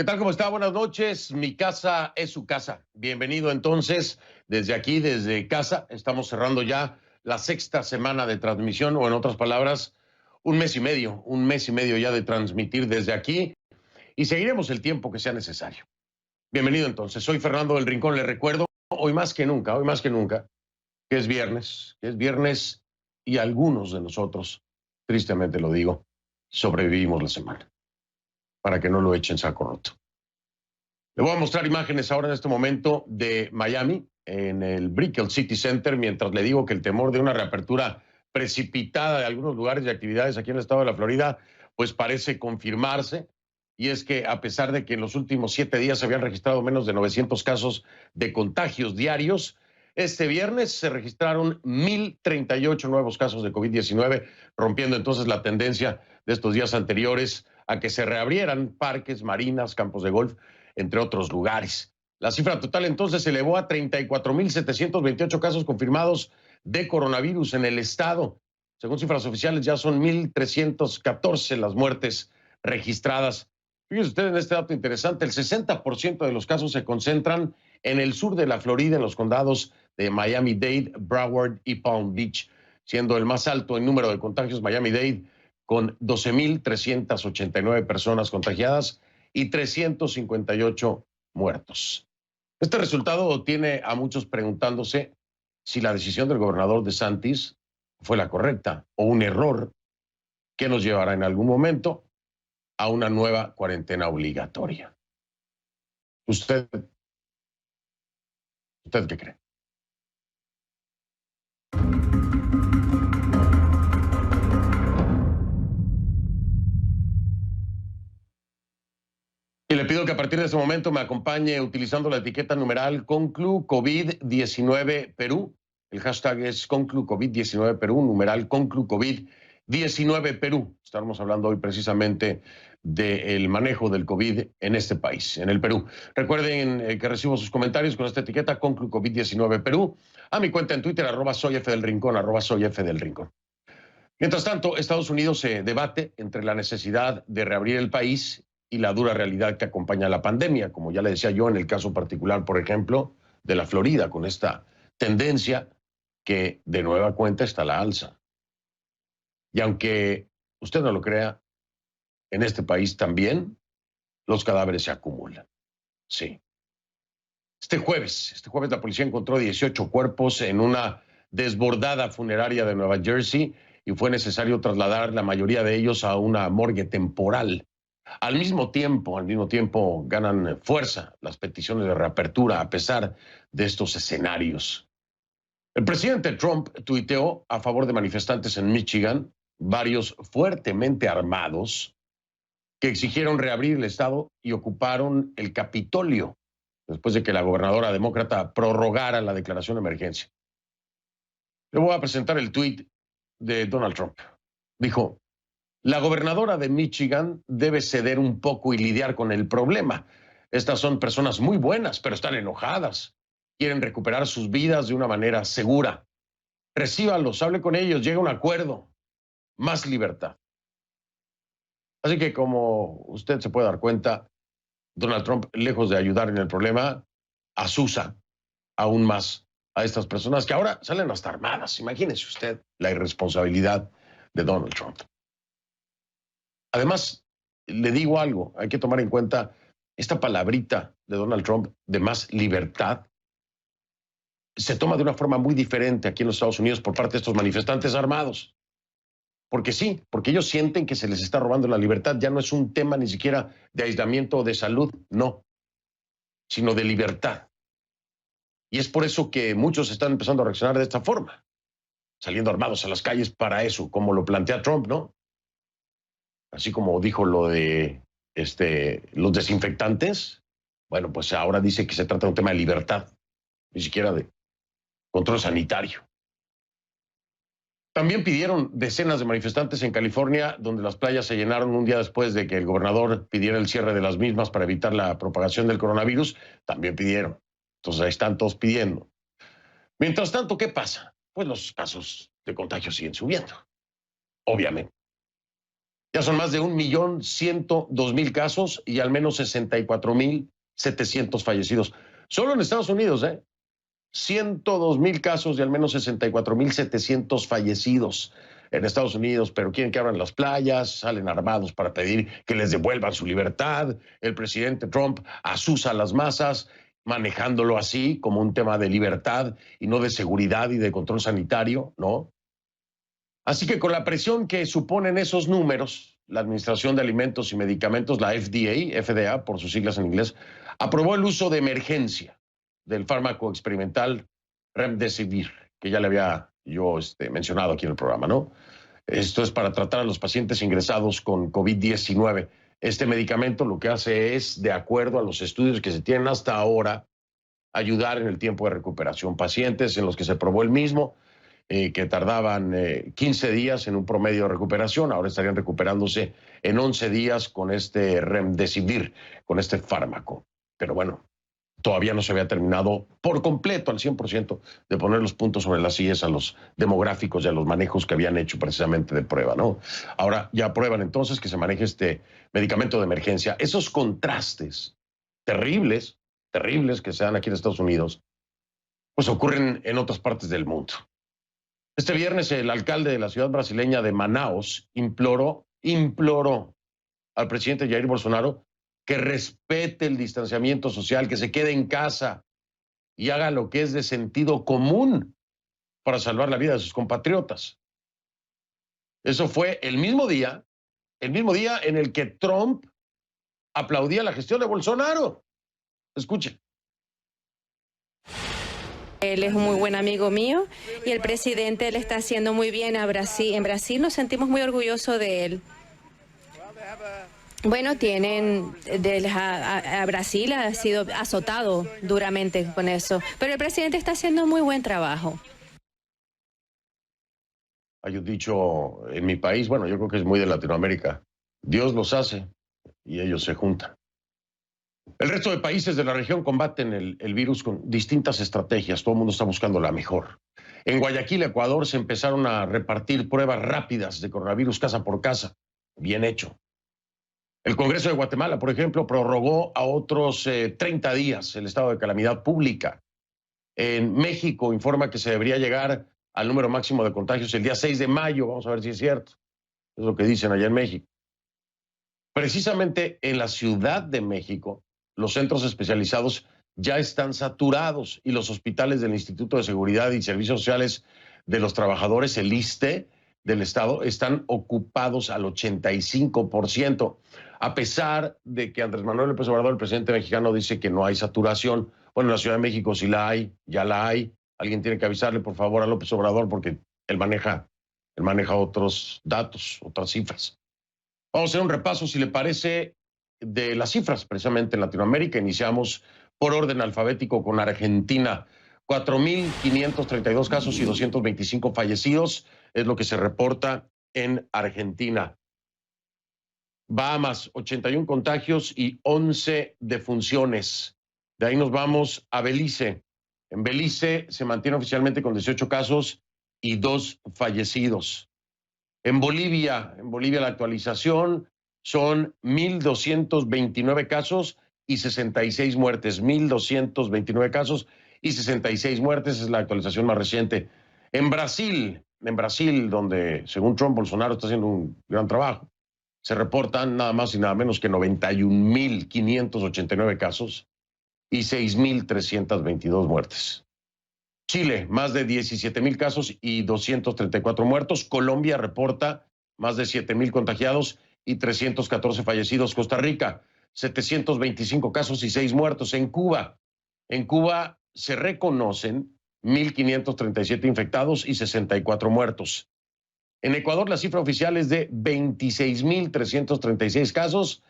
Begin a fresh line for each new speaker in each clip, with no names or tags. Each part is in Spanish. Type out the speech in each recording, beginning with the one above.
¿Qué tal? ¿Cómo está? Buenas noches. Mi casa es su casa. Bienvenido entonces desde aquí, desde casa. Estamos cerrando ya la sexta semana de transmisión, o en otras palabras, un mes y medio ya de transmitir desde aquí y seguiremos el tiempo que sea necesario. Bienvenido entonces. Soy Fernando del Rincón. Le recuerdo hoy más que nunca, que es viernes y algunos de nosotros, tristemente lo digo, sobrevivimos la semana para que no lo echen saco roto. Le voy a mostrar imágenes ahora en este momento de Miami, en el Brickell City Center, mientras le digo que el temor de una reapertura precipitada de algunos lugares y actividades aquí en el estado de la Florida, pues parece confirmarse. Y es que a pesar de que en los últimos 7 días se habían registrado menos de 900 casos de contagios diarios, este viernes se registraron 1,038 nuevos casos de COVID-19, rompiendo entonces la tendencia de estos días anteriores a que se reabrieran parques, marinas, campos de golf, entre otros lugares. La cifra total entonces se elevó a 34,728 casos confirmados de coronavirus en el estado. Según cifras oficiales, ya son 1,314 las muertes registradas. Fíjense ustedes en este dato interesante, el 60% de los casos se concentran en el sur de la Florida, en los condados de Miami-Dade, Broward y Palm Beach, siendo el más alto en número de contagios Miami-Dade, con 12,389 personas contagiadas y 358 muertos. Este resultado tiene a muchos preguntándose si la decisión del gobernador DeSantis fue la correcta o un error que nos llevará en algún momento a una nueva cuarentena obligatoria. ¿Usted, usted qué cree? Y le pido que a partir de este momento me acompañe utilizando la etiqueta numeral ConcluCovid19 Perú. El hashtag es ConcluCovid19 Perú, numeral ConcluCovid19 Perú. Estamos hablando hoy precisamente del manejo del COVID en este país, en el Perú. Recuerden que recibo sus comentarios con esta etiqueta ConcluCovid19 Perú a mi cuenta en Twitter, @soyfdelrincón, @soyfdelrincón. Mientras tanto, Estados Unidos se debate entre la necesidad de reabrir el país y la dura realidad que acompaña la pandemia, como ya le decía yo en el caso particular, por ejemplo, de la Florida, con esta tendencia que de nueva cuenta está a la alza. Y aunque usted no lo crea, en este país también los cadáveres se acumulan. Sí. Este jueves la policía encontró 18 cuerpos en una desbordada funeraria de Nueva Jersey y fue necesario trasladar la mayoría de ellos a una morgue temporal. Al mismo tiempo ganan fuerza las peticiones de reapertura a pesar de estos escenarios. El presidente Trump tuiteó a favor de manifestantes en Michigan, varios fuertemente armados, que exigieron reabrir el estado y ocuparon el Capitolio después de que la gobernadora demócrata prorrogara la declaración de emergencia. Le voy a presentar el tuit de Donald Trump. Dijo: la gobernadora de Michigan debe ceder un poco y lidiar con el problema. Estas son personas muy buenas, pero están enojadas. Quieren recuperar sus vidas de una manera segura. Recíbanlos, hable con ellos, llegue a un acuerdo. Más libertad. Así que, como usted se puede dar cuenta, Donald Trump, lejos de ayudar en el problema, asusa aún más a estas personas que ahora salen hasta armadas. Imagínese usted la irresponsabilidad de Donald Trump. Además, le digo algo, hay que tomar en cuenta esta palabrita de Donald Trump de más libertad. Se toma de una forma muy diferente aquí en los Estados Unidos por parte de estos manifestantes armados. Porque sí, porque ellos sienten que se les está robando la libertad. Ya no es un tema ni siquiera de aislamiento o de salud, no, sino de libertad. Y es por eso que muchos están empezando a reaccionar de esta forma, saliendo armados a las calles para eso, como lo plantea Trump, ¿no? Así como dijo lo de los desinfectantes. Bueno, pues ahora dice que se trata de un tema de libertad, ni siquiera de control sanitario. También pidieron decenas de manifestantes en California, donde las playas se llenaron un día después de que el gobernador pidiera el cierre de las mismas para evitar la propagación del coronavirus. También pidieron. Entonces ahí están todos pidiendo. Mientras tanto, ¿qué pasa? Pues los casos de contagio siguen subiendo, obviamente. Ya son más de 1.102.000 casos y al menos 64.700 fallecidos. Solo en Estados Unidos, 102.000 casos y al menos 64.700 fallecidos en Estados Unidos, pero quieren que abran las playas, salen armados para pedir que les devuelvan su libertad. El presidente Trump asusa a las masas, manejándolo así como un tema de libertad y no de seguridad y de control sanitario, ¿no? Así que con la presión que suponen esos números, la Administración de Alimentos y Medicamentos, la FDA por sus siglas en inglés, aprobó el uso de emergencia del fármaco experimental Remdesivir, que ya le había yo mencionado aquí en el programa, ¿no? Esto es para tratar a los pacientes ingresados con COVID-19. Este medicamento lo que hace es, de acuerdo a los estudios que se tienen hasta ahora, ayudar en el tiempo de recuperación. Pacientes en los que se probó el mismo, que tardaban 15 días en un promedio de recuperación, ahora estarían recuperándose en 11 días con este Remdesivir, con este fármaco. Pero bueno, todavía no se había terminado por completo, al 100%, de poner los puntos sobre las sillas a los demográficos y a los manejos que habían hecho precisamente de prueba, ¿no? Ahora ya aprueban entonces que se maneje este medicamento de emergencia. Esos contrastes terribles, terribles que se dan aquí en Estados Unidos, pues ocurren en otras partes del mundo. Este viernes el alcalde de la ciudad brasileña de Manaus imploró al presidente Jair Bolsonaro que respete el distanciamiento social, que se quede en casa y haga lo que es de sentido común para salvar la vida de sus compatriotas. Eso fue el mismo día en el que Trump aplaudía la gestión de Bolsonaro. Escuchen.
Él es un muy buen amigo mío y el presidente le está haciendo muy bien a Brasil. En Brasil nos sentimos muy orgullosos de él. Bueno, a Brasil ha sido azotado duramente con eso, pero el presidente está haciendo muy buen trabajo.
Hay un dicho en mi país, bueno, yo creo que es muy de Latinoamérica. Dios los hace y ellos se juntan. El resto de países de la región combaten el virus con distintas estrategias. Todo el mundo está buscando la mejor. En Guayaquil, Ecuador, se empezaron a repartir pruebas rápidas de coronavirus casa por casa. Bien hecho. El Congreso de Guatemala, por ejemplo, prorrogó a otros 30 días el estado de calamidad pública. En México informa que se debería llegar al número máximo de contagios el día 6 de mayo. Vamos a ver si es cierto. Es lo que dicen allá en México. Precisamente en la Ciudad de México, los centros especializados ya están saturados y los hospitales del Instituto de Seguridad y Servicios Sociales de los Trabajadores, el ISSSTE, del Estado, están ocupados al 85%, a pesar de que Andrés Manuel López Obrador, el presidente mexicano, dice que no hay saturación. Bueno, en la Ciudad de México sí la hay, ya la hay. Alguien tiene que avisarle, por favor, a López Obrador, porque él maneja otros datos, otras cifras. Vamos a hacer un repaso, si le parece, de las cifras, precisamente en Latinoamérica. Iniciamos por orden alfabético con Argentina. 4.532 casos y 225 fallecidos es lo que se reporta en Argentina. Bahamas, 81 contagios y 11 defunciones. De ahí nos vamos a Belice. En Belice se mantiene oficialmente con 18 casos y 2 fallecidos. En Bolivia la actualización son 1.229 casos y 66 muertes. 1.229 casos y 66 muertes es la actualización más reciente. En Brasil, donde según Trump, Bolsonaro está haciendo un gran trabajo, se reportan nada más y nada menos que 91.589 casos y 6.322 muertes. Chile, más de 17.000 casos y 234 muertos. Colombia reporta más de 7.000 contagiados y 314 fallecidos. Costa Rica, 725 casos y 6 muertos. En Cuba se reconocen 1.537 infectados y 64 muertos. En Ecuador la cifra oficial es de 26.336 casos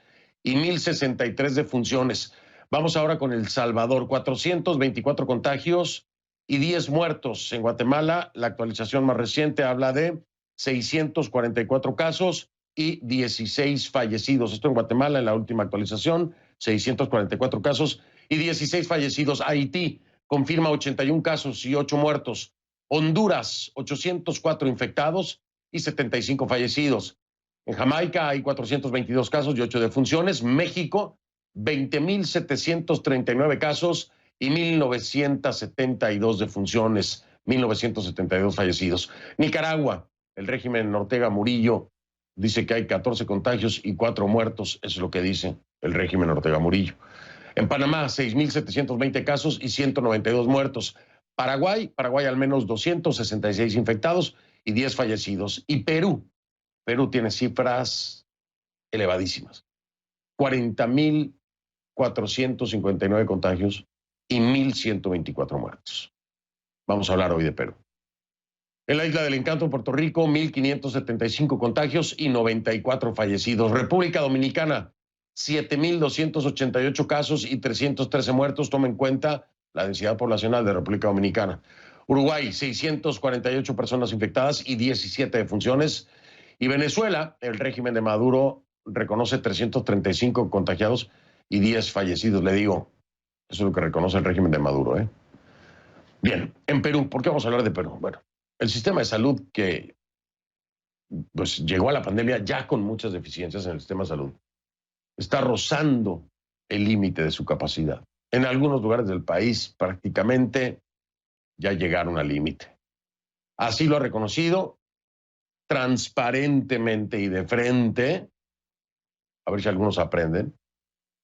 y 1.063 defunciones. Vamos ahora con El Salvador, 424 contagios y 10 muertos. En Guatemala, la actualización más reciente habla de 644 casos y 16 fallecidos. Esto en Guatemala, en la última actualización, 644 casos y 16 fallecidos. Haití confirma 81 casos y 8 muertos. Honduras, 804 infectados y 75 fallecidos. En Jamaica hay 422 casos y 8 defunciones. México, 20.739 casos y 1.972 defunciones, 1.972 fallecidos. Nicaragua, el régimen Ortega Murillo dice que hay 14 contagios y 4 muertos. Eso es lo que dice el régimen Ortega Murillo. En Panamá, 6.720 casos y 192 muertos. Paraguay al menos 266 infectados y 10 fallecidos. Y Perú tiene cifras elevadísimas. 40.459 contagios y 1.124 muertos. Vamos a hablar hoy de Perú. En la Isla del Encanto, Puerto Rico, 1.575 contagios y 94 fallecidos. República Dominicana, 7.288 casos y 313 muertos. Toma en cuenta la densidad poblacional de República Dominicana. Uruguay, 648 personas infectadas y 17 defunciones. Y Venezuela, el régimen de Maduro reconoce 335 contagiados y 10 fallecidos. Le digo, eso es lo que reconoce el régimen de Maduro, ¿eh? Bien, en Perú, ¿por qué vamos a hablar de Perú? Bueno, el sistema de salud que pues, llegó a la pandemia ya con muchas deficiencias en el sistema de salud, está rozando el límite de su capacidad. En algunos lugares del país prácticamente ya llegaron al límite. Así lo ha reconocido transparentemente y de frente, a ver si algunos aprenden,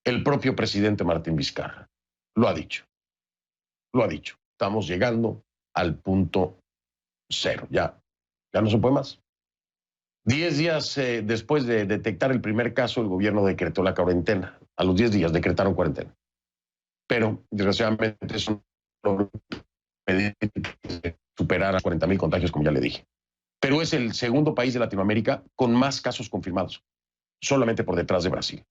el propio presidente Martín Vizcarra. Lo ha dicho. Estamos llegando al punto cero. Ya no se puede más. 10 días después de detectar el primer caso, el gobierno decretó la cuarentena. A los 10 días decretaron cuarentena. Pero, desgraciadamente, eso no puede superar a 40,000 contagios, como ya le dije. Perú es el segundo país de Latinoamérica con más casos confirmados, solamente por detrás de Brasil.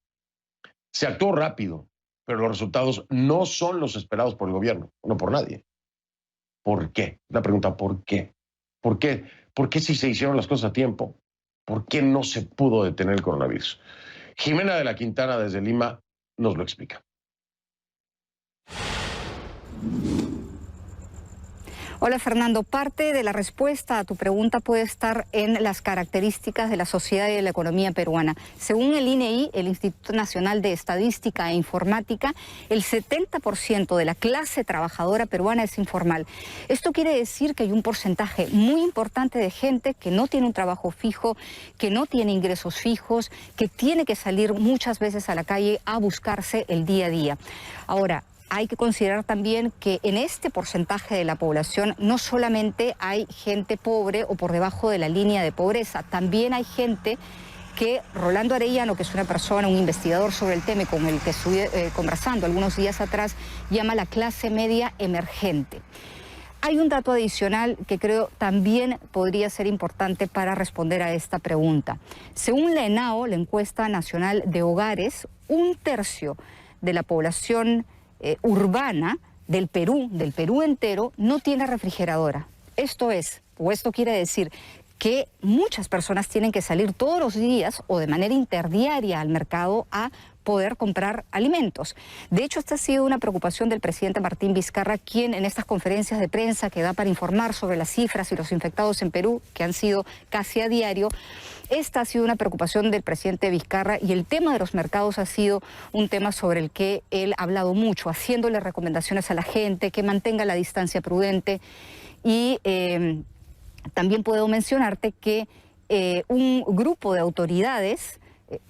Se actuó rápido, pero los resultados no son los esperados por el gobierno, no por nadie. ¿Por qué? La pregunta, ¿por qué? ¿Por qué? ¿Por qué si se hicieron las cosas a tiempo? ¿Por qué no se pudo detener el coronavirus? Jimena de la Quintana, desde Lima, nos lo explica.
Hola Fernando, parte de la respuesta a tu pregunta puede estar en las características de la sociedad y de la economía peruana. Según el INEI, el Instituto Nacional de Estadística e Informática, el 70% de la clase trabajadora peruana es informal. Esto quiere decir que hay un porcentaje muy importante de gente que no tiene un trabajo fijo, que no tiene ingresos fijos, que tiene que salir muchas veces a la calle a buscarse el día a día. Ahora, hay que considerar también que en este porcentaje de la población no solamente hay gente pobre o por debajo de la línea de pobreza, también hay gente que Rolando Arellano, que es una persona, un investigador sobre el tema con el que estuve conversando algunos días atrás, llama la clase media emergente. Hay un dato adicional que creo también podría ser importante para responder a esta pregunta. Según la ENAO, la encuesta nacional de hogares, 1/3 de la población urbana del Perú entero, no tiene refrigeradora. Esto quiere decir que muchas personas tienen que salir todos los días o de manera interdiaria al mercado a poder comprar alimentos. De hecho, esta ha sido una preocupación del presidente Martín Vizcarra, quien en estas conferencias de prensa que da para informar sobre las cifras y los infectados en Perú, que han sido casi a diario, esta ha sido una preocupación del presidente Vizcarra y el tema de los mercados ha sido un tema sobre el que él ha hablado mucho, haciéndole recomendaciones a la gente que mantenga la distancia prudente y también puedo mencionarte que un grupo de autoridades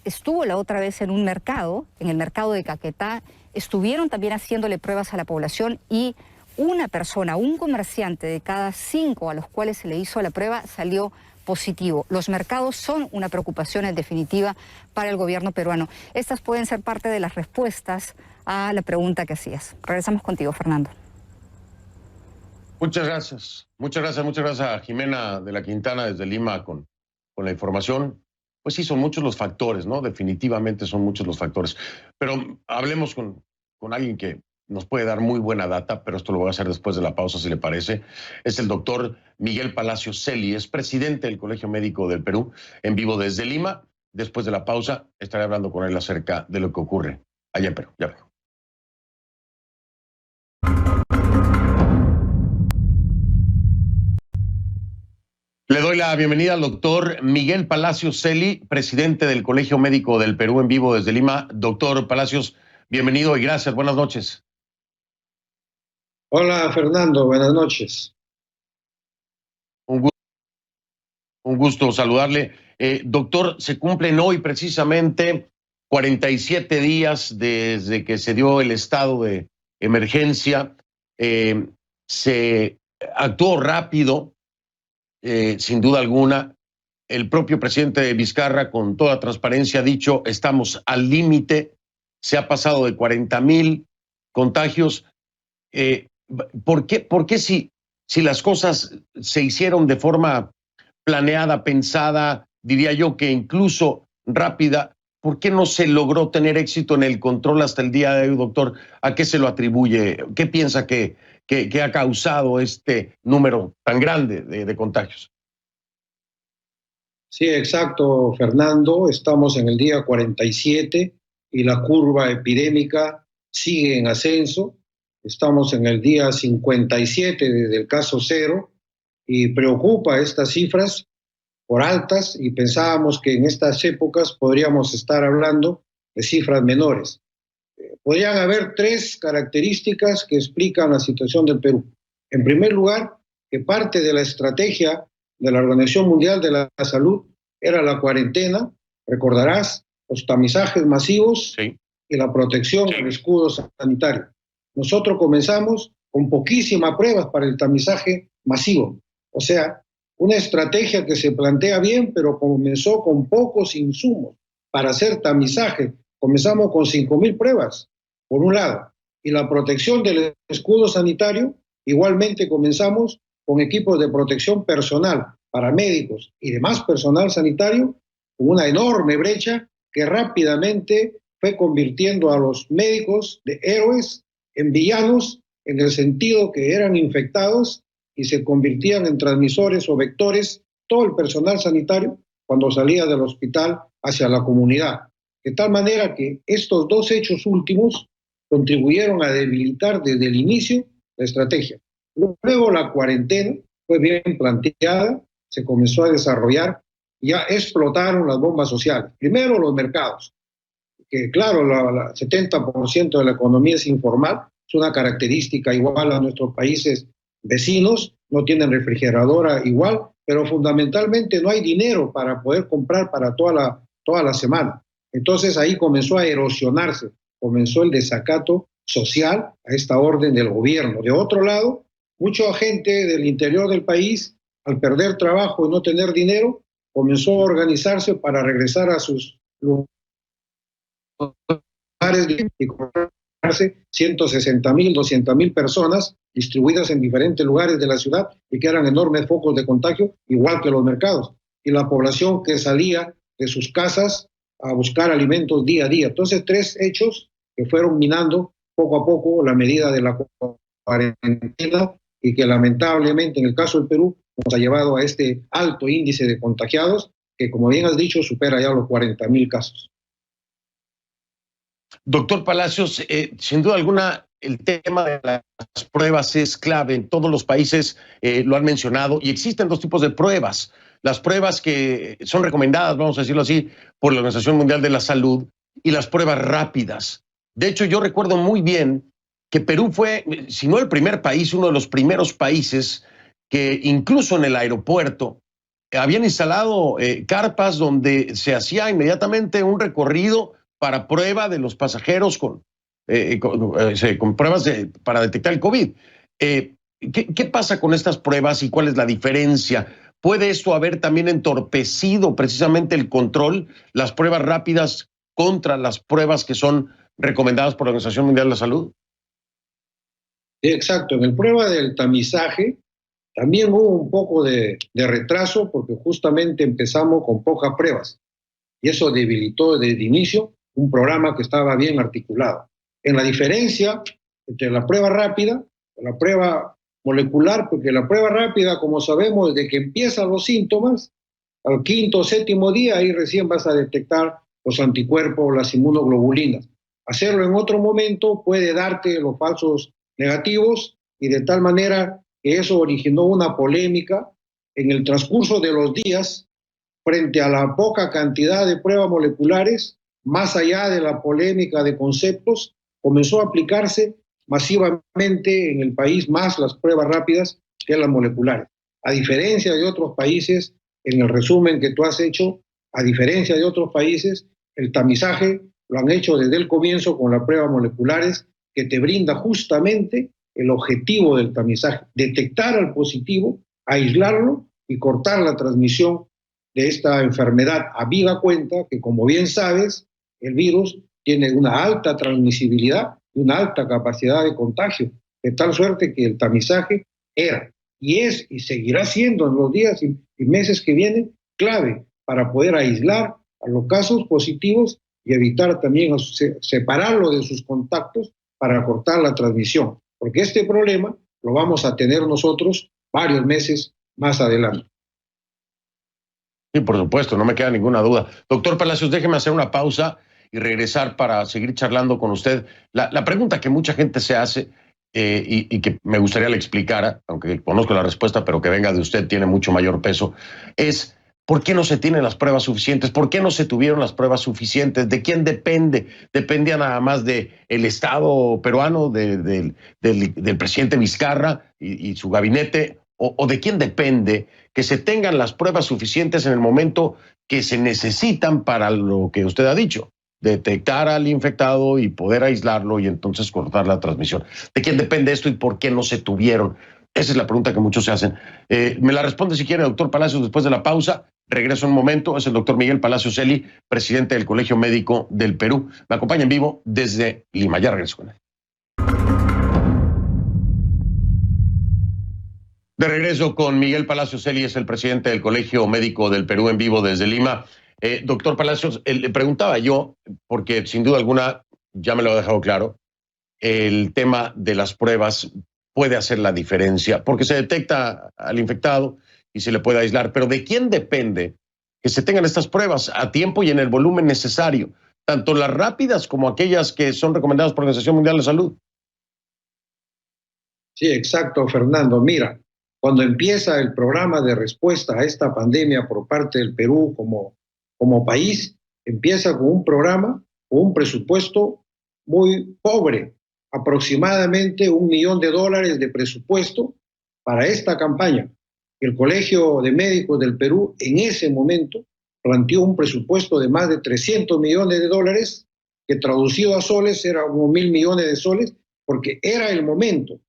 estuvo la otra vez en un mercado, en el mercado de Caquetá, estuvieron también haciéndole pruebas a la población y una persona, un comerciante de cada 5 a los cuales se le hizo la prueba salió positivo. Los mercados son una preocupación en definitiva para el gobierno peruano. Estas pueden ser parte de las respuestas a la pregunta que hacías. Regresamos contigo, Fernando.
Muchas gracias a Jimena de la Quintana desde Lima con la información. Pues sí, son muchos los factores, ¿no? Definitivamente son muchos los factores. Pero hablemos con alguien que nos puede dar muy buena data, pero esto lo voy a hacer después de la pausa, si le parece. Es el doctor Miguel Palacios Celi, es presidente del Colegio Médico del Perú, en vivo desde Lima. Después de la pausa estaré hablando con él acerca de lo que ocurre allá en Perú. Ya vengo. Le doy la bienvenida al doctor Miguel Palacios Celi, presidente del Colegio Médico del Perú, en vivo desde Lima. Doctor Palacios, bienvenido y gracias. Buenas noches.
Hola Fernando, buenas noches.
Un gusto saludarle. Doctor, se cumplen hoy precisamente 47 días desde que se dio el estado de emergencia. Se actuó rápido, sin duda alguna. El propio presidente Vizcarra, con toda transparencia, ha dicho, estamos al límite, se ha pasado de 40,000 contagios. ¿Por qué si las cosas se hicieron de forma planeada, pensada, diría yo que incluso rápida, por qué no se logró tener éxito en el control hasta el día de hoy, doctor? ¿A qué se lo atribuye? ¿Qué piensa que ha causado este número tan grande de contagios?
Sí, exacto, Fernando. Estamos en el día 47 y la curva epidémica sigue en ascenso. Estamos en el día 57 desde el caso cero y preocupa estas cifras por altas y pensábamos que en estas épocas podríamos estar hablando de cifras menores. Podrían haber tres características que explican la situación del Perú. En primer lugar, que parte de la estrategia de la Organización Mundial de la Salud era la cuarentena, recordarás, los tamizajes masivos y la protección del escudo sanitario. Nosotros comenzamos con poquísimas pruebas para el tamizaje masivo, o sea, una estrategia que se plantea bien, pero comenzó con pocos insumos para hacer tamizaje. Comenzamos con 5,000 pruebas, por un lado, y la protección del escudo sanitario, igualmente comenzamos con equipos de protección personal, paramédicos y demás personal sanitario, con una enorme brecha que rápidamente fue convirtiendo a los médicos de héroes en villanos, en el sentido que eran infectados y se convertían en transmisores o vectores, todo el personal sanitario, cuando salía del hospital hacia la comunidad. De tal manera que estos dos hechos últimos contribuyeron a debilitar desde el inicio la estrategia. Luego la cuarentena fue bien planteada, se comenzó a desarrollar, ya explotaron las bombas sociales. Primero los mercados, que claro, el 70% de la economía es informal, es una característica igual a nuestros países vecinos, no tienen refrigeradora igual, pero fundamentalmente no hay dinero para poder comprar para toda la semana. Entonces ahí comenzó a erosionarse, comenzó el desacato social a esta orden del gobierno. De otro lado, mucha gente del interior del país, al perder trabajo y no tener dinero, comenzó a organizarse para regresar a sus lugares y comprarse 160,000, 200,000 personas distribuidas en diferentes lugares de la ciudad y que eran enormes focos de contagio, igual que los mercados. Y la población que salía de sus casas a buscar alimentos día a día. Entonces, tres hechos que fueron minando poco a poco la medida de la cuarentena y que lamentablemente en el caso del Perú nos ha llevado a este alto índice de contagiados que, como bien has dicho, supera ya los 40,000 casos.
Doctor Palacios, sin duda alguna, el tema de las pruebas es clave. En todos los países lo han mencionado y existen dos tipos de pruebas. Las pruebas que son recomendadas, vamos a decirlo así, por la Organización Mundial de la Salud y las pruebas rápidas. De hecho, yo recuerdo muy bien que Perú fue, si no el primer país, uno de los primeros países que incluso en el aeropuerto habían instalado carpas donde se hacía inmediatamente un recorrido para prueba de los pasajeros con pruebas para detectar el COVID. ¿Qué pasa con estas pruebas y cuál es la diferencia? ¿Puede esto haber también entorpecido precisamente el control, las pruebas rápidas contra las pruebas que son recomendadas por la Organización Mundial de la Salud?
Sí, exacto. En el prueba del tamizaje también hubo un poco de retraso porque justamente empezamos con pocas pruebas y eso debilitó desde el inicio un programa que estaba bien articulado. En la diferencia entre la prueba rápida y la prueba molecular, porque la prueba rápida, como sabemos, desde que empiezan los síntomas, al quinto o séptimo día, ahí recién vas a detectar los anticuerpos, las inmunoglobulinas. Hacerlo en otro momento puede darte los falsos negativos y de tal manera que eso originó una polémica en el transcurso de los días, frente a la poca cantidad de pruebas moleculares, más allá de la polémica de conceptos, comenzó a aplicarse masivamente en el país más las pruebas rápidas que las moleculares. A diferencia de otros países, en el resumen que tú has hecho, a diferencia de otros países, el tamizaje lo han hecho desde el comienzo con las pruebas moleculares, que te brinda justamente el objetivo del tamizaje: detectar al positivo, aislarlo y cortar la transmisión de esta enfermedad. Habida cuenta que, como bien sabes, el virus tiene una alta transmisibilidad y una alta capacidad de contagio, de tal suerte que el tamizaje era y es y seguirá siendo en los días y meses que vienen clave para poder aislar a los casos positivos y evitar también separarlo de sus contactos para cortar la transmisión, porque este problema lo vamos a tener nosotros varios meses más adelante.
Sí, por supuesto, no me queda ninguna duda. Doctor Palacios, déjeme hacer una pausa y regresar para seguir charlando con usted. La pregunta que mucha gente se hace y que me gustaría le explicara, aunque conozco la respuesta, pero que venga de usted tiene mucho mayor peso, es ¿por qué no se tienen las pruebas suficientes? ¿Por qué no se tuvieron las pruebas suficientes? ¿De quién depende? ¿Dependía nada más del Estado peruano, del presidente Vizcarra y su gabinete? ¿O de quién depende que se tengan las pruebas suficientes en el momento que se necesitan para lo que usted ha dicho? Detectar al infectado y poder aislarlo y entonces cortar la transmisión. ¿De quién depende esto y por qué no se tuvieron? Esa es la pregunta que muchos se hacen. Me la responde si quiere, doctor Palacios, después de la pausa. Regreso un momento. Es el doctor Miguel Palacios Celi, presidente del Colegio Médico del Perú. Me acompaña en vivo desde Lima. Ya regreso con él. De regreso con Miguel Palacios Celi, es el presidente del Colegio Médico del Perú, en vivo desde Lima. Doctor Palacios, le preguntaba yo, porque sin duda alguna ya me lo ha dejado claro, el tema de las pruebas puede hacer la diferencia, porque se detecta al infectado y se le puede aislar, pero ¿de quién depende que se tengan estas pruebas a tiempo y en el volumen necesario, tanto las rápidas como aquellas que son recomendadas por la Organización Mundial de Salud?
Sí, exacto, Fernando. Mira, cuando empieza el programa de respuesta a esta pandemia por parte del Perú como país, empieza con un programa, con un presupuesto muy pobre, aproximadamente $1 millón de presupuesto para esta campaña. El Colegio de Médicos del Perú en ese momento planteó un presupuesto de más de $300 millones, que traducido a soles era como 1.000 millones de soles, porque era el momento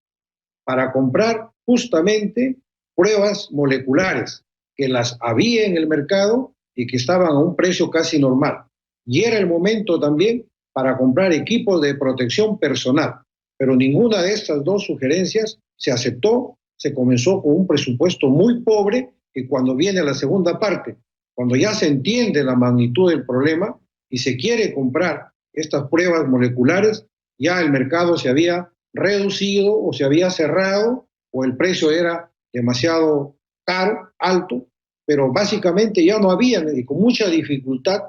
para comprar justamente pruebas moleculares, que las había en el mercado y que estaban a un precio casi normal. Y era el momento también para comprar equipos de protección personal. Pero ninguna de estas dos sugerencias se aceptó. Se comenzó con un presupuesto muy pobre, y cuando viene la segunda parte, cuando ya se entiende la magnitud del problema y se quiere comprar estas pruebas moleculares, ya el mercado se había reducido o se había cerrado, o el precio era demasiado caro, alto, pero básicamente ya no había, y con mucha dificultad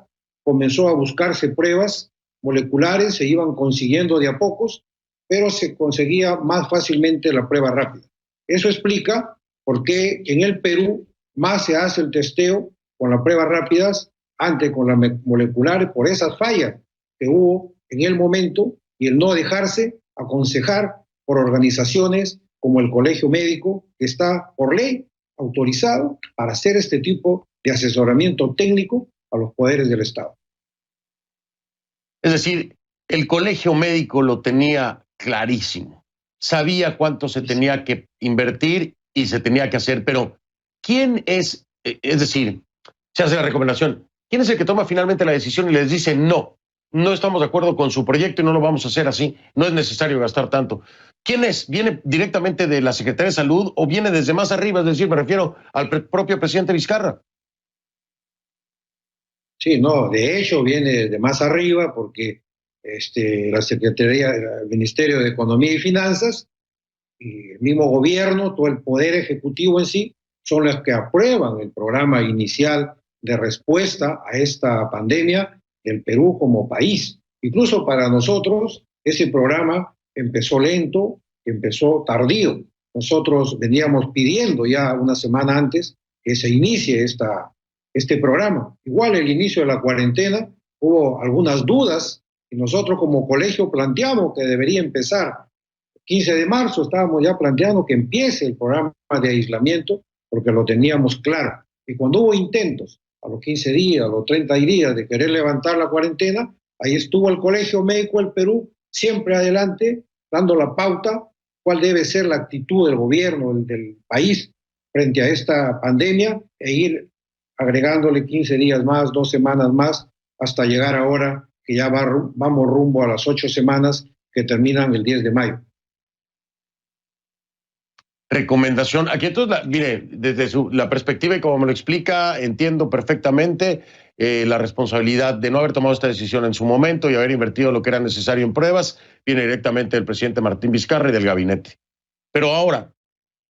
comenzó a buscarse pruebas moleculares, se iban consiguiendo de a pocos, pero se conseguía más fácilmente la prueba rápida. Eso explica por qué en el Perú más se hace el testeo con las pruebas rápidas antes con las moleculares, por esas fallas que hubo en el momento y el no dejarse aconsejar por organizaciones como el Colegio Médico, que está por ley autorizado para hacer este tipo de asesoramiento técnico a los poderes del Estado.
Es decir, el Colegio Médico lo tenía clarísimo, sabía cuánto se tenía que invertir y se tenía que hacer, pero ¿quién es decir, se hace la recomendación, quién es el que toma finalmente la decisión y les dice no estamos de acuerdo con su proyecto y no lo vamos a hacer así, no es necesario gastar tanto? ¿Quién es? ¿Viene directamente de la Secretaría de Salud o viene desde más arriba? Es decir, me refiero al propio presidente Vizcarra.
Sí, no, de hecho viene de más arriba, porque la Secretaría, el Ministerio de Economía y Finanzas y el mismo gobierno, todo el poder ejecutivo en sí, son los que aprueban el programa inicial de respuesta a esta pandemia del Perú como país. Incluso para nosotros ese programa empezó lento, empezó tardío. Nosotros veníamos pidiendo ya una semana antes que se inicie este programa. Igual el inicio de la cuarentena, hubo algunas dudas y nosotros como colegio planteamos que debería empezar. El 15 de marzo estábamos ya planteando que empiece el programa de aislamiento porque lo teníamos claro. Y cuando hubo intentos a los 15 días, a los 30 días de querer levantar la cuarentena, ahí estuvo el Colegio Médico del Perú siempre adelante, dando la pauta cuál debe ser la actitud del gobierno, del país frente a esta pandemia e ir agregándole 15 días más, 2 semanas más, hasta llegar ahora que ya vamos rumbo a las 8 semanas que terminan el 10 de mayo.
Recomendación. Aquí entonces, mire, desde la perspectiva y como me lo explica, entiendo perfectamente la responsabilidad de no haber tomado esta decisión en su momento y haber invertido lo que era necesario en pruebas, viene directamente del presidente Martín Vizcarra y del gabinete. Pero ahora,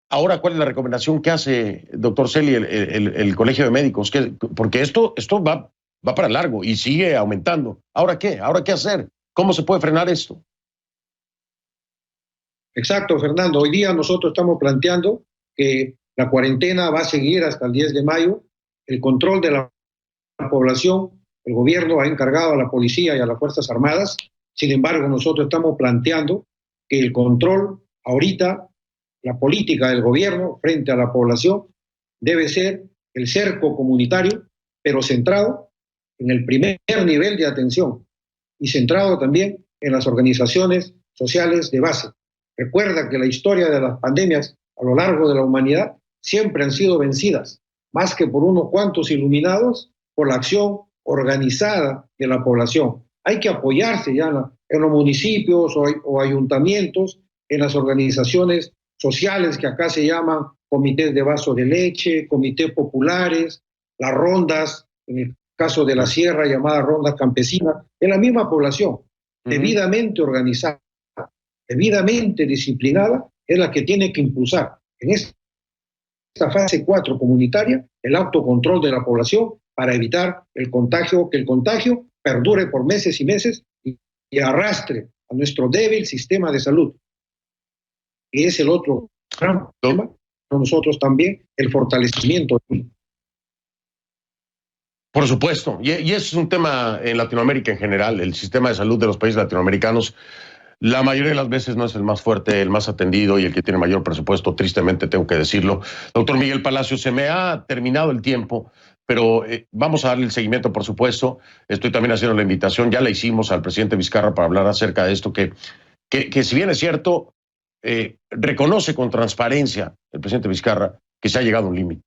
¿cuál es la recomendación que hace, doctor Celi, el Colegio de Médicos? Porque esto va para largo y sigue aumentando. ¿Ahora qué? ¿Ahora qué hacer? ¿Cómo se puede frenar esto?
Exacto, Fernando. Hoy día nosotros estamos planteando que la cuarentena va a seguir hasta el 10 de mayo. El control de la población, el gobierno ha encargado a la policía y a las Fuerzas Armadas. Sin embargo, nosotros estamos planteando que el control ahorita, la política del gobierno frente a la población, debe ser el cerco comunitario, pero centrado en el primer nivel de atención y centrado también en las organizaciones sociales de base. Recuerda que la historia de las pandemias a lo largo de la humanidad siempre han sido vencidas, más que por unos cuantos iluminados, por la acción organizada de la población. Hay que apoyarse ya en los municipios o ayuntamientos, en las organizaciones sociales que acá se llaman comités de vaso de leche, comités populares, las rondas, en el caso de la sierra llamadas rondas campesinas, en la misma población, debidamente organizada, debidamente disciplinada, es la que tiene que impulsar en esta fase 4 comunitaria el autocontrol de la población para evitar el contagio, que el contagio perdure por meses y meses y arrastre a nuestro débil sistema de salud. Y es el otro gran tema, nosotros también, el fortalecimiento.
Por supuesto, y es un tema en Latinoamérica en general, el sistema de salud de los países latinoamericanos. La mayoría de las veces no es el más fuerte, el más atendido y el que tiene mayor presupuesto, tristemente tengo que decirlo. Doctor Miguel Palacio, se me ha terminado el tiempo, pero vamos a darle el seguimiento, por supuesto. Estoy también haciendo la invitación, ya la hicimos al presidente Vizcarra para hablar acerca de esto, que si bien es cierto, reconoce con transparencia el presidente Vizcarra que se ha llegado a un límite.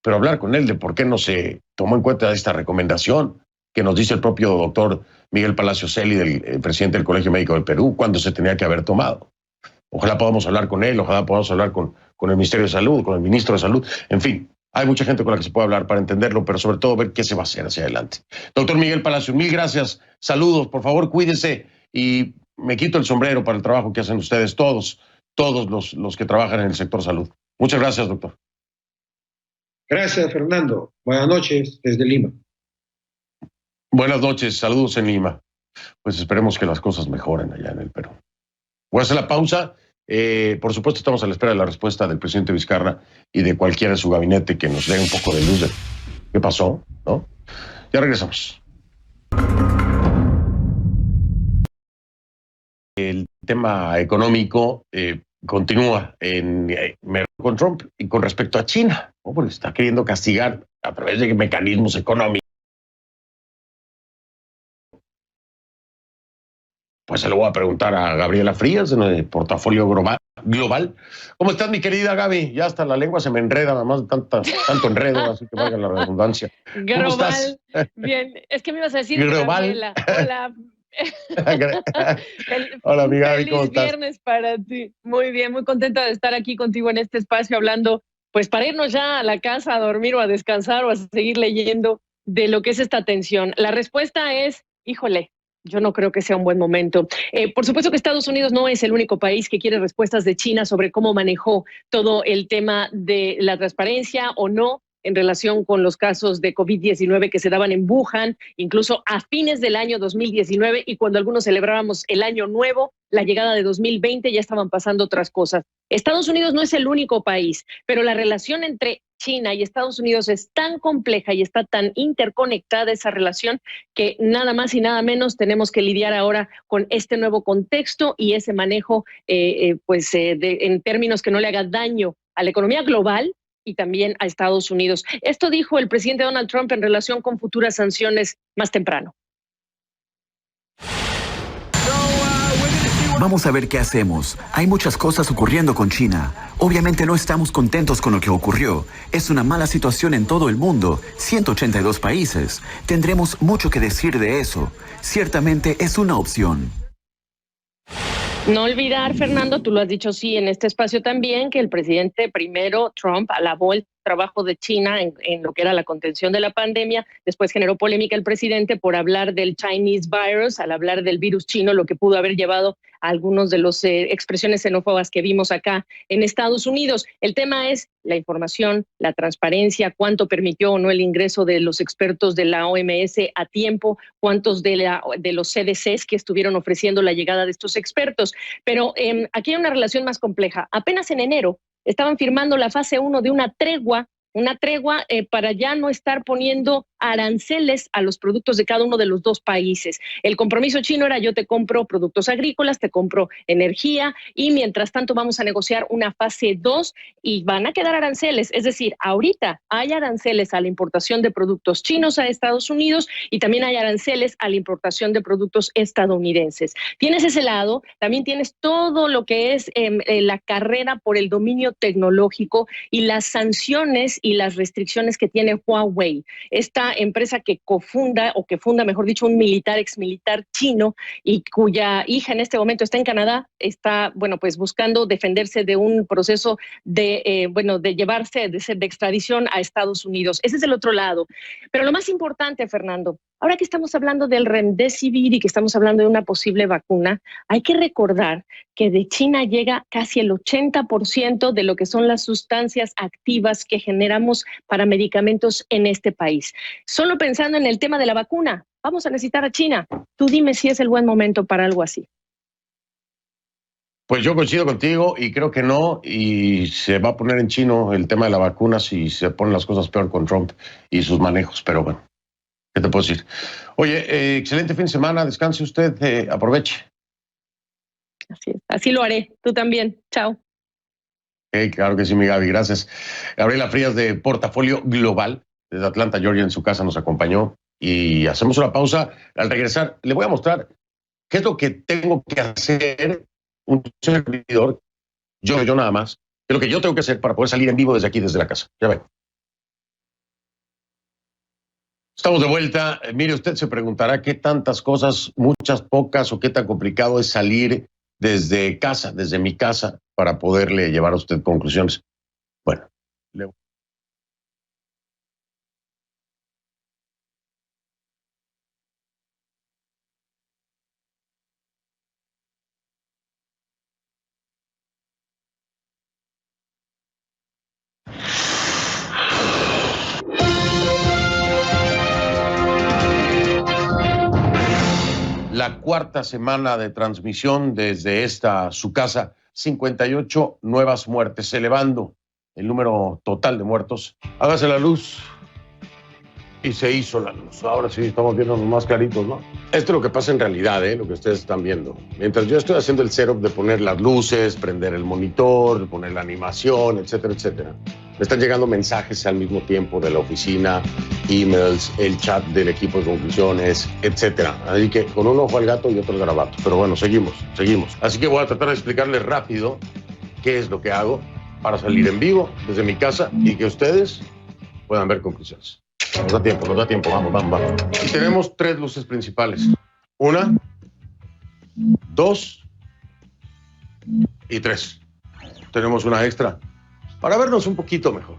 Pero hablar con él de por qué no se tomó en cuenta esta recomendación que nos dice el propio doctor Miguel Palacio Celi, el presidente del Colegio Médico del Perú, cuando se tenía que haber tomado. Ojalá podamos hablar con él, ojalá podamos hablar con el Ministerio de Salud, con el Ministro de Salud, en fin. Hay mucha gente con la que se puede hablar para entenderlo, pero sobre todo ver qué se va a hacer hacia adelante. Doctor Miguel Palacio, mil gracias, saludos, por favor cuídese y me quito el sombrero para el trabajo que hacen ustedes, todos los que trabajan en el sector salud. Muchas gracias, doctor.
Gracias, Fernando. Buenas noches desde Lima.
Buenas noches, saludos en Lima. Pues esperemos que las cosas mejoren allá en el Perú. Voy a hacer la pausa. Por supuesto, estamos a la espera de la respuesta del presidente Vizcarra y de cualquiera de su gabinete que nos dé un poco de luz de qué pasó, ¿no? Ya regresamos. El tema económico continúa con Trump y con respecto a China, ¿no? Porque está queriendo castigar a través de mecanismos económicos. Pues se lo voy a preguntar a Gabriela Frías, en el portafolio global. ¿Cómo estás, mi querida Gaby? Ya hasta la lengua se me enreda, nada más de tanto enredo, así que valga la redundancia.
¿Cómo estás? Bien, es que me ibas a decir Gabriela. Hola.
Hola, mi Gaby, ¿cómo estás?
Feliz viernes para ti. Muy bien, muy contenta de estar aquí contigo en este espacio hablando, pues para irnos ya a la casa a dormir o a descansar o a seguir leyendo de lo que es esta tensión. La respuesta es, híjole, yo no creo que sea un buen momento. Por supuesto que Estados Unidos no es el único país que quiere respuestas de China sobre cómo manejó todo el tema de la transparencia o no en relación con los casos de COVID-19 que se daban en Wuhan, incluso a fines del año 2019 y cuando algunos celebrábamos el año nuevo, la llegada de 2020 ya estaban pasando otras cosas. Estados Unidos no es el único país, pero la relación entre China y Estados Unidos es tan compleja y está tan interconectada esa relación que nada más y nada menos tenemos que lidiar ahora con este nuevo contexto y ese manejo en términos que no le haga daño a la economía global y también a Estados Unidos. Esto dijo el presidente Donald Trump en relación con futuras sanciones más temprano.
Vamos a ver qué hacemos. Hay muchas cosas ocurriendo con China. Obviamente no estamos contentos con lo que ocurrió. Es una mala situación en todo el mundo, 182 países. Tendremos mucho que decir de eso. Ciertamente es una opción.
No olvidar, Fernando, tú lo has dicho sí en este espacio también, que el presidente primero, Trump, alabó el trabajo de China en lo que era la contención de la pandemia. Después generó polémica el presidente por hablar del Chinese virus, al hablar del virus chino, lo que pudo haber llevado a algunos de las expresiones xenófobas que vimos acá en Estados Unidos. El tema es la información, la transparencia, cuánto permitió o no el ingreso de los expertos de la OMS a tiempo, cuántos de los CDCs que estuvieron ofreciendo la llegada de estos expertos. Pero aquí hay una relación más compleja. Apenas en enero estaban firmando la fase 1 de una tregua para ya no estar poniendo aranceles a los productos de cada uno de los dos países. El compromiso chino era: yo te compro productos agrícolas, te compro energía, y mientras tanto vamos a negociar una fase 2 y van a quedar aranceles. Es decir, ahorita hay aranceles a la importación de productos chinos a Estados Unidos y también hay aranceles a la importación de productos estadounidenses. Tienes ese lado, también tienes todo lo que es la carrera por el dominio tecnológico y las sanciones y las restricciones que tiene Huawei, esta empresa que funda, mejor dicho, un exmilitar chino y cuya hija en este momento está en Canadá, está, buscando defenderse de un proceso de extradición a Estados Unidos. Ese es el otro lado. Pero lo más importante, Fernando, ahora que estamos hablando del Remdesivir y que estamos hablando de una posible vacuna, hay que recordar que de China llega casi el 80% de lo que son las sustancias activas que generamos para medicamentos en este país. Solo pensando en el tema de la vacuna, vamos a necesitar a China. Tú dime si es el buen momento para algo así.
Pues yo coincido contigo y creo que no, y se va a poner en chino el tema de la vacuna si se ponen las cosas peor con Trump y sus manejos, pero bueno, ¿qué te puedo decir? Oye, excelente fin de semana, descanse usted, aproveche.
Así es, así lo haré, tú también, chao.
Claro que sí, mi Gaby, gracias. Gabriela Frías de Portafolio Global, desde Atlanta, Georgia, en su casa nos acompañó y hacemos una pausa. Al regresar, le voy a mostrar qué es lo que tengo que hacer un servidor, yo nada más, qué es lo que yo tengo que hacer para poder salir en vivo desde aquí, desde la casa. Ya ven. Estamos de vuelta. Mire, usted se preguntará qué tantas cosas, muchas, pocas, o qué tan complicado es salir desde casa, desde mi casa, para poderle llevar a usted conclusiones. Bueno, la cuarta semana de transmisión desde su casa, 58 nuevas muertes, elevando el número total de muertos. Hágase la luz. Y se hizo la luz. Ahora sí estamos viendo más claritos, ¿no? Esto es lo que pasa en realidad, lo que ustedes están viendo. Mientras yo estoy haciendo el setup de poner las luces, prender el monitor, poner la animación, etcétera, etcétera, me están llegando mensajes al mismo tiempo de la oficina, emails, el chat del equipo de conclusiones, etcétera. Así que con un ojo al gato y otro al garabato. Pero bueno, seguimos. Así que voy a tratar de explicarles rápido qué es lo que hago para salir en vivo desde mi casa y que ustedes puedan ver conclusiones. Nos da tiempo, vamos. Y tenemos 3 luces principales. 1, 2 y 3. Tenemos una extra para vernos un poquito mejor.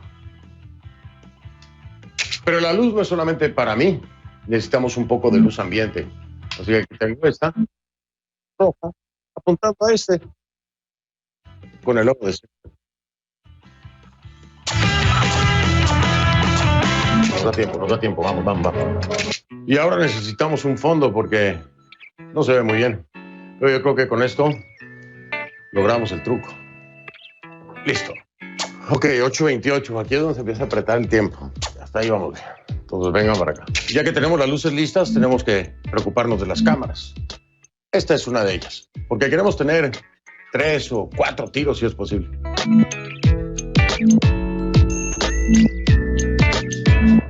Pero la luz no es solamente para mí. Necesitamos un poco de luz ambiente. Así que aquí tengo esta roja apuntando a este con el logo de este. Nos da tiempo, vamos. Y ahora necesitamos un fondo porque no se ve muy bien. Pero yo creo que con esto logramos el truco. Listo. Ok, 8:28. Aquí es donde se empieza a apretar el tiempo. Hasta ahí vamos. Entonces vengan para acá. Ya que tenemos las luces listas, tenemos que preocuparnos de las cámaras. Esta es una de ellas. Porque queremos tener 3 o 4 tiros si es posible.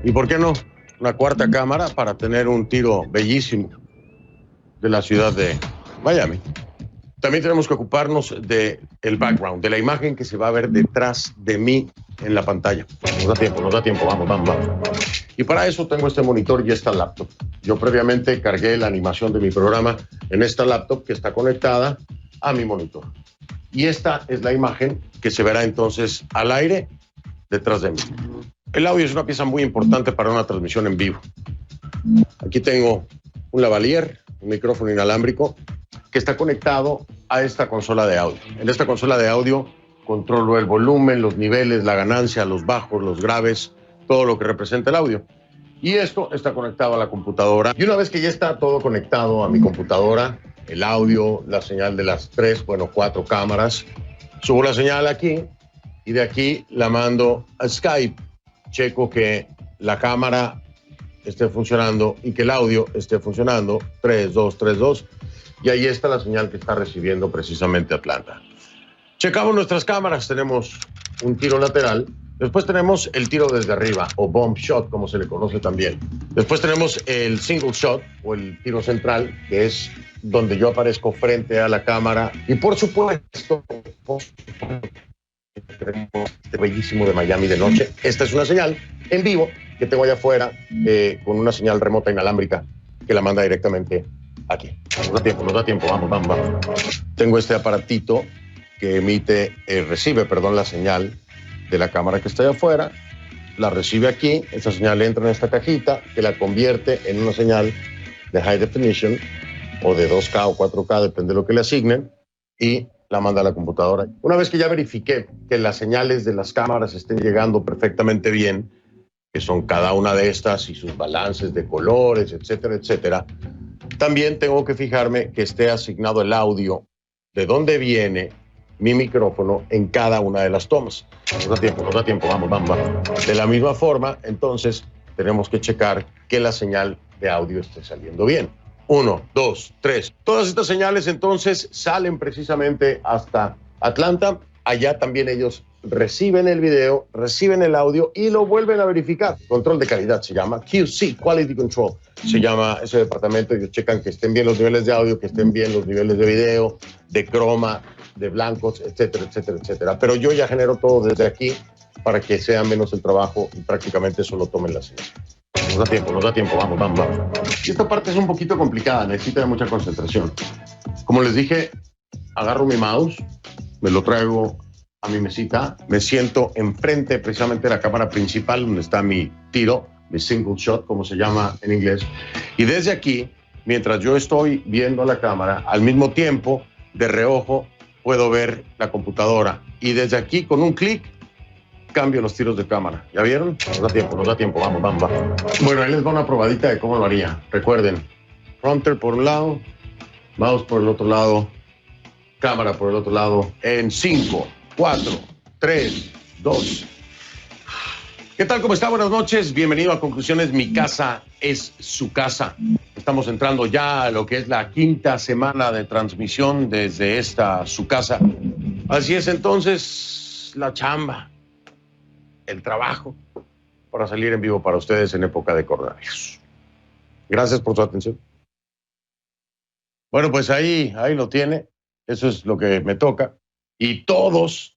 ¿Y por qué no? Una cuarta cámara para tener un tiro bellísimo de la ciudad de Miami. También tenemos que ocuparnos del background, de la imagen que se va a ver detrás de mí en la pantalla. Nos da tiempo, vamos. Y para eso tengo este monitor y esta laptop. Yo previamente cargué la animación de mi programa en esta laptop que está conectada a mi monitor. Y esta es la imagen que se verá entonces al aire detrás de mí. El audio es una pieza muy importante para una transmisión en vivo. Aquí tengo un lavalier, un micrófono inalámbrico que está conectado a esta consola de audio. En esta consola de audio controlo el volumen, los niveles, la ganancia, los bajos, los graves, todo lo que representa el audio. Y esto está conectado a la computadora. Y una vez que ya está todo conectado a mi computadora, el audio, la señal de las 4 cámaras, subo la señal aquí y de aquí la mando a Skype. Checo que la cámara esté funcionando y que el audio esté funcionando. 3, 2, 3, 2. Y ahí está la señal que está recibiendo precisamente Atlanta. Checamos nuestras cámaras. Tenemos un tiro lateral. Después tenemos el tiro desde arriba, o bomb shot, como se le conoce también. Después tenemos el single shot, o el tiro central, que es donde yo aparezco frente a la cámara. Y por supuesto, tenemos este bellísimo de Miami de noche. Esta es una señal en vivo que tengo allá afuera con una señal remota inalámbrica que la manda directamente aquí. Nos da tiempo, vamos. Tengo este aparatito que recibe la señal de la cámara que está allá afuera, la recibe aquí, esa señal entra en esta cajita que la convierte en una señal de high definition o de 2K o 4K, depende de lo que le asignen, y la manda a la computadora. Una vez que ya verifiqué que las señales de las cámaras estén llegando perfectamente bien, que son cada una de estas y sus balances de colores, etcétera, etcétera, también tengo que fijarme que esté asignado el audio de dónde viene mi micrófono en cada una de las tomas. Nos da tiempo, vamos. De la misma forma, entonces, tenemos que checar que la señal de audio esté saliendo bien. 1, 2, 3. Todas estas señales, entonces, salen precisamente hasta Atlanta. Allá también ellos reciben el video, reciben el audio y lo vuelven a verificar. Control de calidad se llama QC, Quality Control. Se llama ese departamento. Ellos checan que estén bien los niveles de audio, que estén bien los niveles de video, de croma, de blancos, etcétera, etcétera, etcétera. Pero yo ya genero todo desde aquí para que sea menos el trabajo y prácticamente solo tomen la señal. Nos da tiempo, vamos. Y esta parte es un poquito complicada, necesita de mucha concentración. Como les dije, agarro mi mouse, me lo traigo a mi mesita, me siento enfrente precisamente de la cámara principal donde está mi tiro, mi single shot, como se llama en inglés. Y desde aquí, mientras yo estoy viendo la cámara, al mismo tiempo, de reojo, puedo ver la computadora. Y desde aquí, con un clic, cambio los tiros de cámara. ¿Ya vieron? Nos da tiempo, vamos. Bueno, ahí les va una probadita de cómo lo haría. Recuerden, prompter por un lado, mouse por el otro lado, cámara por el otro lado, en 5, 4, 3, 2. ¿Qué tal? ¿Cómo está? Buenas noches. Bienvenido a Conclusiones. Mi casa es su casa. Estamos entrando ya a lo que es la 5ª semana de transmisión desde esta su casa. Así es entonces la chamba, el trabajo para salir en vivo para ustedes en época de coronavirus. Gracias por su atención. Bueno, pues ahí lo tiene. Eso es lo que me toca. Y todos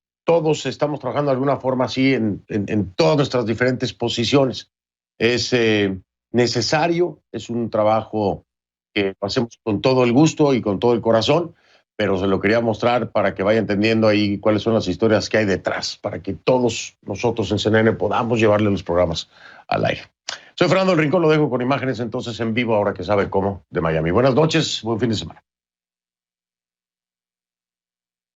estamos trabajando de alguna forma así en todas nuestras diferentes posiciones. Es necesario, es un trabajo que hacemos con todo el gusto y con todo el corazón, pero se lo quería mostrar para que vaya entendiendo ahí cuáles son las historias que hay detrás, para que todos nosotros en CNN podamos llevarle los programas al aire. Soy Fernando El Rincón, lo dejo con imágenes entonces en vivo, ahora que sabe cómo, de Miami. Buenas noches, buen fin de semana.